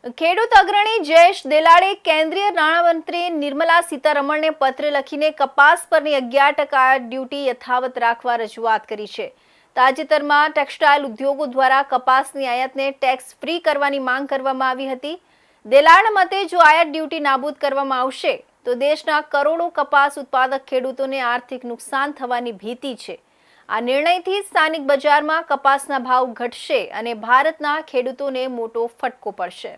ખેડૂત અગ્રણી જયેશ દેલાડે કેન્દ્રીય નાણામંત્રી નિર્મલા સીતારમણને પત્ર લખીને કપાસ પરની 11% ડ્યુટી યથાવત રાખવા રજૂઆત કરી છે। તાજેતરમાં ટેક્સટાઇલ ઉદ્યોગો દ્વારા કપાસની આયાતને ટેક્સ ફ્રી કરવાની માંગ કરવામાં આવી હતી। દેલાડ મતે જો આયાત ડ્યુટી નાબૂદ કરવામાં આવશે તો દેશના કરોડો કપાસ ઉત્પાદક ખેડૂતોને આર્થિક નુકસાન થવાની ભીતિ છે। આ નિર્ણયથી સ્થાનિક બજારમાં કપાસના ભાવ ઘટશે અને ભારતના ખેડૂતોને મોટો ફટકો પડશે।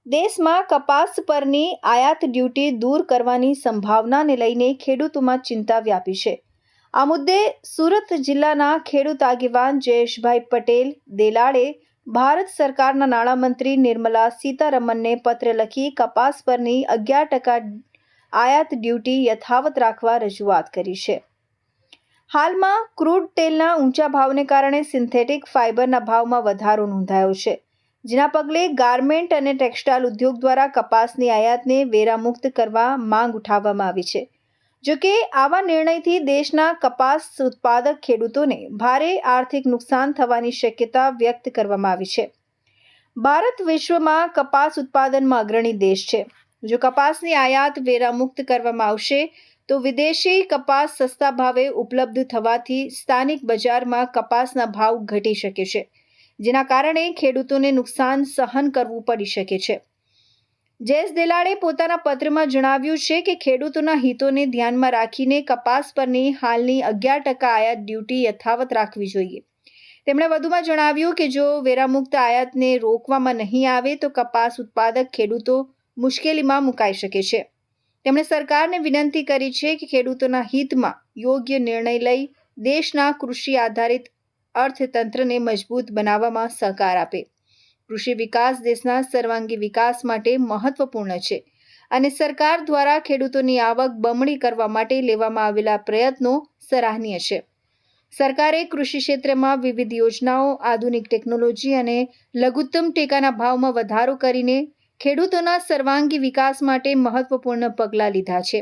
દેશમાં કપાસ પરની આયાત ડ્યુટી દૂર કરવાની સંભાવનાને લઈને ખેડૂતોમાં ચિંતા વ્યાપી છે। આ મુદ્દે સુરત જિલ્લાના ખેડૂત આગેવાન જયેશભાઈ પટેલ દેલાડે ભારત સરકારના નાણામંત્રી નિર્મલા સીતારમણને પત્ર લખી કપાસ પરની 11% આયાત ડ્યુટી યથાવત રાખવા રજૂઆત કરી છે। હાલમાં ક્રૂડ તેલના ઊંચા ભાવને કારણે સિન્થેટિક ફાઇબરના ભાવમાં વધારો નોંધાયો છે, જેના પગલે ગાર્મેન્ટ અને ટેક્સટાઇલ ઉદ્યોગ દ્વારા કપાસની આયાતને વેરામુક્ત કરવા માંગ ઉઠાવવામાં આવી છે। જો કે આવા નિર્ણયથી દેશના કપાસ ઉત્પાદક ખેડૂતોને ભારે આર્થિક નુકસાન થવાની શક્યતા વ્યક્ત કરવામાં આવી છે। ભારત વિશ્વમાં કપાસ ઉત્પાદનમાં અગ્રણી દેશ છે। જો કપાસની આયાત વેરામુક્ત કરવામાં આવશે તો વિદેશી કપાસ સસ્તા ભાવે ઉપલબ્ધ થવાથી સ્થાનિક બજારમાં કપાસના ભાવ ઘટી શકે છે, જેના કારણે ખેડૂતોને નુકસાન સહન કરવું પડી શકે છે। જયેશ દેલાડે પોતાના પત્રમાં જણાવ્યું છે કે ખેડૂતોના હિતોને ધ્યાનમાં રાખીને કપાસ પરની હાલની 11% આયાત ડ્યુટી યથાવત રાખવી જોઈએ। તેમણે વધુમાં જણાવ્યું કે જો વેરામુક્ત આયાતને રોકવામાં નહીં આવે તો કપાસ ઉત્પાદક ખેડૂતો મુશ્કેલીમાં મુકાઈ શકે છે। તેમણે સરકારને વિનંતી કરી છે કે ખેડૂતોના હિતમાં યોગ્ય નિર્ણય લઈ દેશના કૃષિ આધારિત અર્થતંત્રને મજબૂત બનાવવામાં સહકાર આપે। કૃષિ વિકાસ દેશના સર્વાંગી વિકાસ માટે મહત્વપૂર્ણ છે અને સરકાર દ્વારા ખેડૂતોની આવક બમણી કરવા માટે લેવામાં આવેલા પ્રયત્નો સરાહનીય છે। સરકારે કૃષિ ક્ષેત્રમાં વિવિધ યોજનાઓ, આધુનિક ટેકનોલોજી અને લઘુત્તમ ટેકાના ભાવમાં વધારો કરીને ખેડૂતોના સર્વાંગી વિકાસ માટે મહત્વપૂર્ણ પગલાં લીધા છે,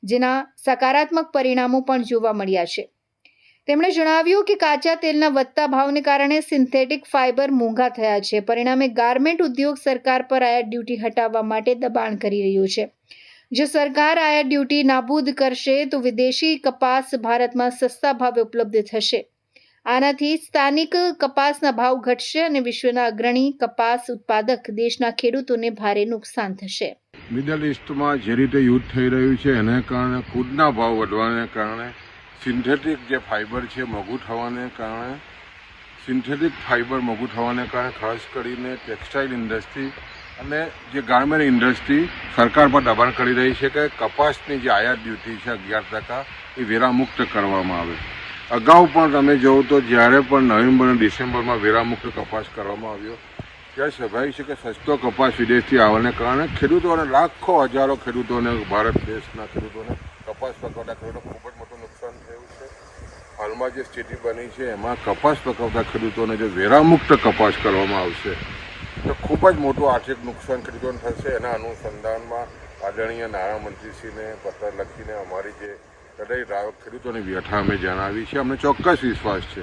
જેના સકારાત્મક પરિણામો પણ જોવા મળ્યા છે। તેમણે જણાવ્યું કે કાચા તેલના વધતા ભાવને કારણે સિન્થેટિક ફાઇબર મોંઘા થયા છે। પરિણામે ગાર્મેન્ટ ઉદ્યોગ સરકાર પર આયાત ડ્યુટી હટાવવા માટે દબાણ કરી રહ્યું છે। જો સરકાર આયાત ડ્યુટી નાબૂદ કરશે તો વિદેશી કપાસ ભારતમાં સસ્તા ભાવે ઉપલબ્ધ થશે। આનાથી સ્થાનિક કપાસના ભાવ ઘટશે અને વિશ્વના અગ્રણી કપાસ ઉત્પાદક દેશના ખેડૂતોને ભારે નુકસાન થશે। મિડલ ઇસ્ટમાં જે રીતે યુદ્ધ થઈ રહ્યું છે એને કારણે ક્રૂડના ભાવ વધવાને કારણે સિન્થેટિક જે ફાઇબર છે મોંઘું થવાને કારણે ખાસ કરીને ટેક્સટાઇલ ઇન્ડસ્ટ્રી અને જે ગાર્મેન્ટ ઇન્ડસ્ટ્રી સરકાર પર દબાણ કરી રહી છે કે કપાસની જે આયાત ડ્યુટી છે 11% એ વેરામુક્ત કરવામાં આવે। અગાઉ પણ તમે જોવો તો જ્યારે પણ નવેમ્બર અને ડિસેમ્બરમાં વેરામુક્ત કપાસ કરવામાં આવ્યો ત્યારે સ્વાભાવિક છે કે સસ્તો કપાસ વિદેશથી આવવાને કારણે ખેડૂતોને લાખો હજારો ખેડૂતોને ભારત દેશના ખેડૂતોને કપાસ પકવતા ખેડૂતો ખૂબ જ મોટું નુકસાન થયું છે। હાલમાં જે સ્થિતિ બની છે એમાં કપાસ પકવતા ખેડૂતોને જો વેરામુક્ત કપાસ કરવામાં આવશે તો ખૂબ જ મોટું આર્થિક નુકસાન ખેડૂતોને થશે। એના અનુસંધાનમાં આદરણીય નાણામંત્રીશ્રીને પત્ર લખીને અમારી જે હૃદય ખેડૂતોની વ્યથા અમે જણાવી છે। અમને ચોક્કસ વિશ્વાસ છે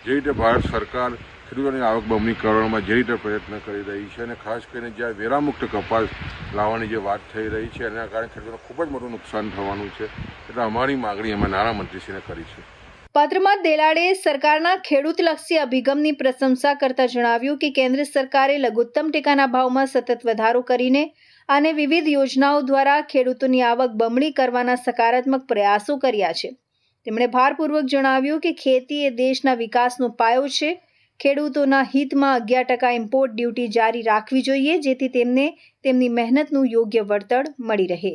જે રીતે ભારત સરકાર ખેડૂતોની આવક બમણી કરવામાં જે રીતે પ્રયત્ન કરી રહી છે અને ખાસ કરીને જ્યાં વેરામુક્ત કપાસ લાવવાની જે વાત થઈ રહી છે એના કારણે ખેડૂતોને ખૂબ જ મોટું નુકસાન થવાનું છે, એટલે અમારી માગણી અમે નાણામંત્રીશ્રીને કરી છે। પત્રમાં દેલાડે સરકારના ખેડૂતલક્ષી અભિગમની પ્રશંસા કરતા જણાવ્યું કે કેન્દ્ર સરકારે લઘુત્તમ ટેકાના ભાવમાં સતત વધારો કરીને અને વિવિધ યોજનાઓ દ્વારા ખેડૂતોની આવક બમણી કરવાના સકારાત્મક પ્રયાસો કર્યા છે। તેમણે ભારપૂર્વક જણાવ્યું કે ખેતી એ દેશના વિકાસનો પાયો છે। ખેડૂતોના હિતમાં 11% ઇમ્પોર્ટ ડ્યુટી જારી રાખવી જોઈએ, જેથી તેમને તેમની મહેનતનું યોગ્ય વળતર મળી રહે।